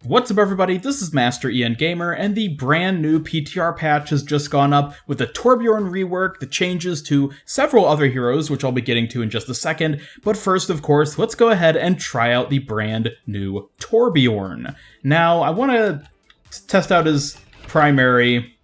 What's up everybody, this is Master Ian Gamer, and the brand new PTR patch has just gone up with the Torbjorn Rework, the changes to several other heroes, which I'll be getting to in just a second. But first, of course, let's go ahead and try out the brand new Torbjorn. Now, I want to test out his primary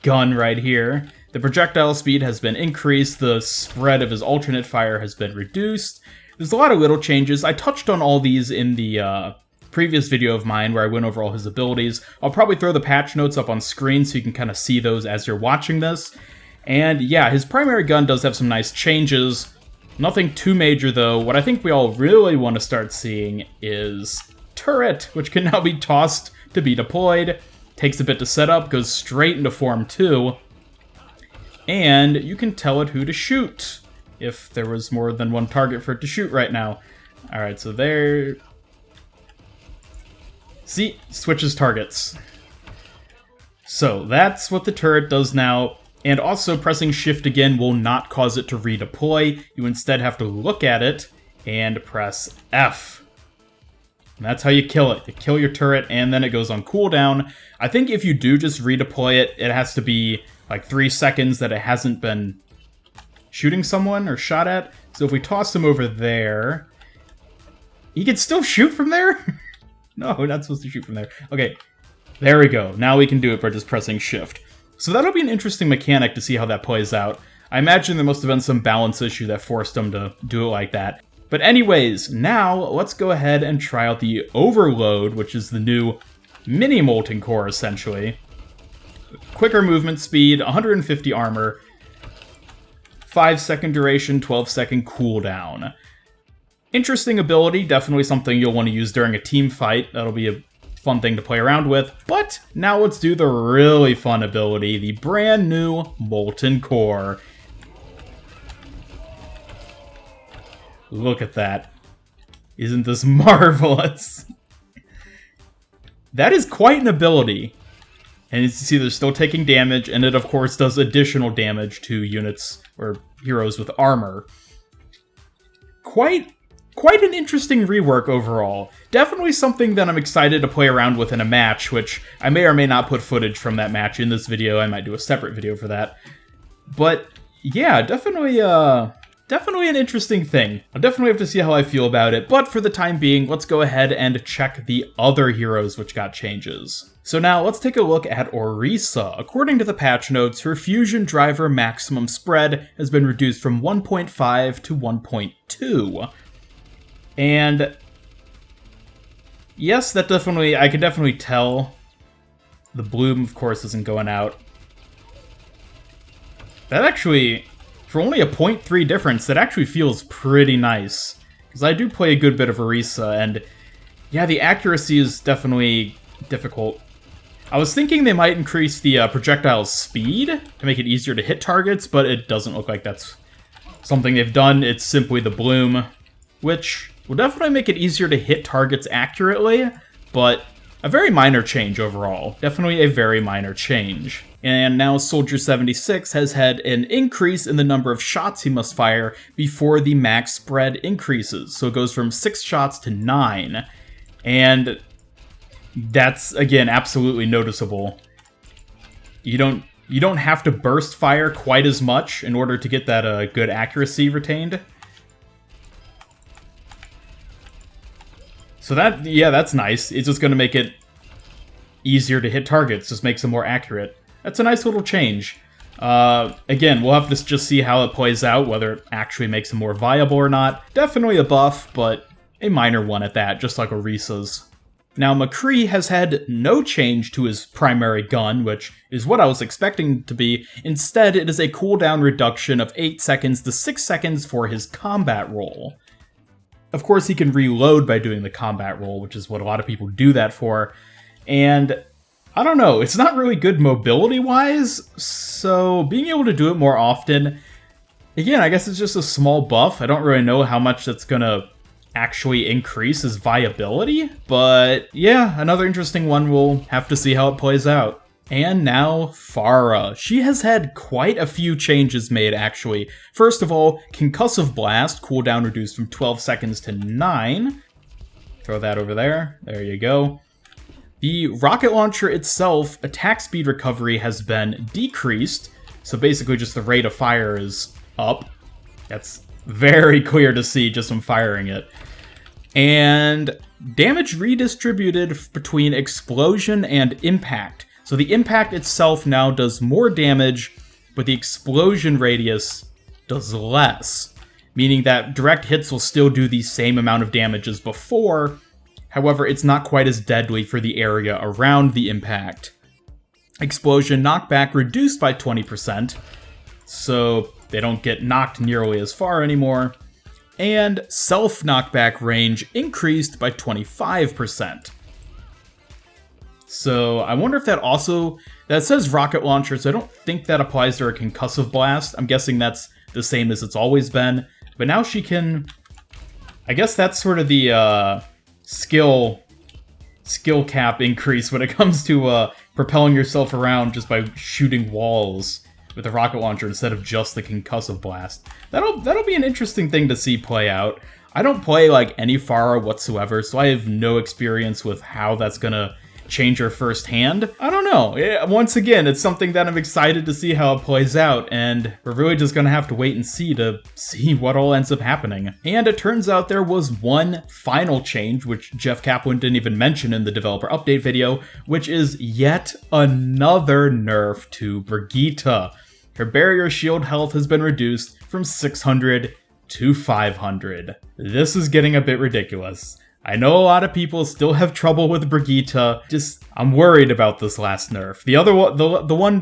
gun right here. The projectile speed has been increased, the spread of his alternate fire has been reduced. There's a lot of little changes. I touched on all these in the previous video of mine where I went over all his abilities. I'll probably throw the patch notes up on screen so you can kind of see those as you're watching this. And yeah, his primary gun does have some nice changes. Nothing too major though. What I think we all really want to start seeing is turret, which can now be tossed to be deployed. Takes a bit to set up, goes straight into Form 2. And you can tell it who to shoot if there was more than one target for it to shoot right now. Alright, so there... See, switches targets. So that's what the turret does now, and also pressing shift again will not cause it to redeploy. You instead have to look at it and press F. And that's how you kill it. You kill your turret and then it goes on cooldown. I think if you do just redeploy it, it has to be like 3 seconds that it hasn't been shooting someone or shot at. So if we toss him over there, he can still shoot from there? No, we're not supposed to shoot from there. Okay, there we go. Now we can do it by just pressing shift. So that'll be an interesting mechanic to see how that plays out. I imagine there must have been some balance issue that forced them to do it like that. But anyways, now let's go ahead and try out the Overload, which is the new mini Molten Core, essentially. Quicker movement speed, 150 armor, 5-second duration, 12-second cooldown. Interesting ability, definitely something you'll want to use during a team fight. That'll be a fun thing to play around with. But now let's do the really fun ability, the brand new Molten Core. Look at that. Isn't this marvelous? That is quite an ability. And as you see, they're still taking damage, and it of course does additional damage to units or heroes with armor. Quite an interesting rework overall. Definitely something that I'm excited to play around with in a match, which I may or may not put footage from that match in this video. I might do a separate video for that. But yeah, definitely an interesting thing. I'll definitely have to see how I feel about it, but for the time being, let's go ahead and check the other heroes which got changes. So now let's take a look at Orisa. According to the patch notes, her fusion driver maximum spread has been reduced from 1.5 to 1.2. And yes, I can definitely tell the bloom, of course, isn't going out. That actually, for only a 0.3 difference, that actually feels pretty nice. Because I do play a good bit of Orisa, and yeah, the accuracy is definitely difficult. I was thinking they might increase the projectile speed to make it easier to hit targets, but it doesn't look like that's something they've done. It's simply the bloom, which will definitely make it easier to hit targets accurately, but a very minor change overall. Definitely a very minor change. And now Soldier 76 has had an increase in the number of shots he must fire before the max spread increases. So it goes from 6 shots to 9. And that's, again, absolutely noticeable. You don't have to burst fire quite as much in order to get that good accuracy retained. So that, yeah, that's nice. It's just going to make it easier to hit targets, just makes them more accurate. That's a nice little change. Again, we'll have to just see how it plays out, whether it actually makes them more viable or not. Definitely a buff, but a minor one at that, just like Orisa's. Now, McCree has had no change to his primary gun, which is what I was expecting to be. Instead, it is a cooldown reduction of 8 seconds to 6 seconds for his combat roll. Of course, he can reload by doing the combat roll, which is what a lot of people do that for. And I don't know, it's not really good mobility-wise, so being able to do it more often, again, I guess it's just a small buff. I don't really know how much that's gonna actually increase his viability, but yeah, another interesting one. We'll have to see how it plays out. And now, Pharah. She has had quite a few changes made, actually. First of all, Concussive Blast, cooldown reduced from 12 seconds to 9. Throw that over there. There you go. The rocket launcher itself, attack speed recovery has been decreased, so basically just the rate of fire is up. That's very clear to see just from firing it. And damage redistributed between explosion and impact. So the impact itself now does more damage, but the explosion radius does less, meaning that direct hits will still do the same amount of damage as before. However, it's not quite as deadly for the area around the impact. Explosion knockback reduced by 20%, so they don't get knocked nearly as far anymore. And self-knockback range increased by 25%. So I wonder if that also... That says rocket launcher, so I don't think that applies to her concussive blast. I'm guessing that's the same as it's always been. But now she can... I guess that's sort of the skill cap increase when it comes to propelling yourself around just by shooting walls with a rocket launcher instead of just the concussive blast. That'll be an interesting thing to see play out. I don't play like any Pharah whatsoever, so I have no experience with how that's gonna change her firsthand. I don't know. Once again, it's something that I'm excited to see how it plays out, and we're really just gonna have to wait and see what all ends up happening. And it turns out there was one final change, which Jeff Kaplan didn't even mention in the developer update video, which is yet another nerf to Brigitte. Her barrier shield health has been reduced from 600 to 500. This is getting a bit ridiculous. I know a lot of people still have trouble with Brigitte. I'm worried about this last nerf. The other one,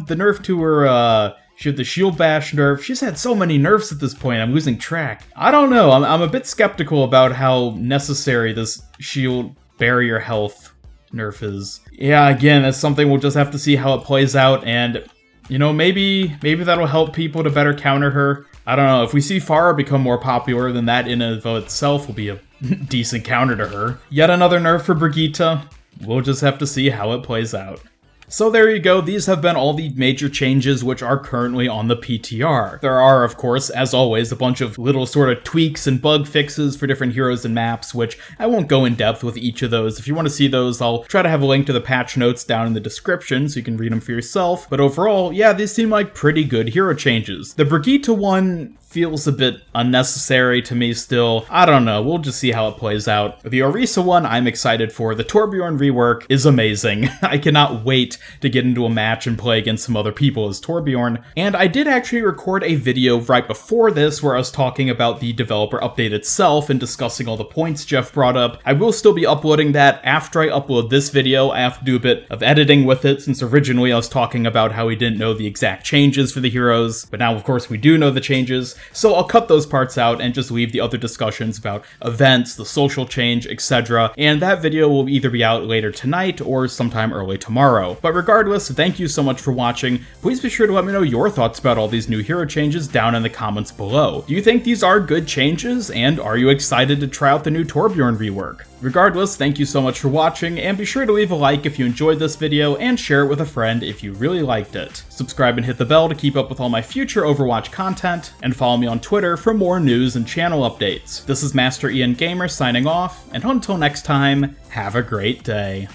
the nerf to her, she had the shield bash nerf. She's had so many nerfs at this point, I'm losing track. I don't know, I'm a bit skeptical about how necessary this shield barrier health nerf is. Yeah, again, that's something we'll just have to see how it plays out, and, you know, maybe that'll help people to better counter her. I don't know, if we see Pharah become more popular, then that in and of itself will be a decent counter to her. Yet another nerf for Brigitte. We'll just have to see how it plays out. So there you go, these have been all the major changes which are currently on the PTR. There are, of course, as always, a bunch of little sort of tweaks and bug fixes for different heroes and maps, which I won't go in depth with each of those. If you want to see those, I'll try to have a link to the patch notes down in the description so you can read them for yourself. But overall, yeah, these seem like pretty good hero changes. The Brigitte one feels a bit unnecessary to me still. I don't know, we'll just see how it plays out. The Orisa one I'm excited for. The Torbjorn rework is amazing. I cannot wait to get into a match and play against some other people as Torbjorn. And I did actually record a video right before this where I was talking about the developer update itself and discussing all the points Jeff brought up. I will still be uploading that after I upload this video. I have to do a bit of editing with it since originally I was talking about how we didn't know the exact changes for the heroes, but now of course we do know the changes. So I'll cut those parts out and just leave the other discussions about events, the social change, etc. And that video will either be out later tonight or sometime early tomorrow. But regardless, thank you so much for watching. Please be sure to let me know your thoughts about all these new hero changes down in the comments below. Do you think these are good changes? And are you excited to try out the new Torbjorn rework? Regardless, thank you so much for watching, and be sure to leave a like if you enjoyed this video, and share it with a friend if you really liked it. Subscribe and hit the bell to keep up with all my future Overwatch content, and follow me on Twitter for more news and channel updates. This is Master Ian Gamer signing off, and until next time, have a great day.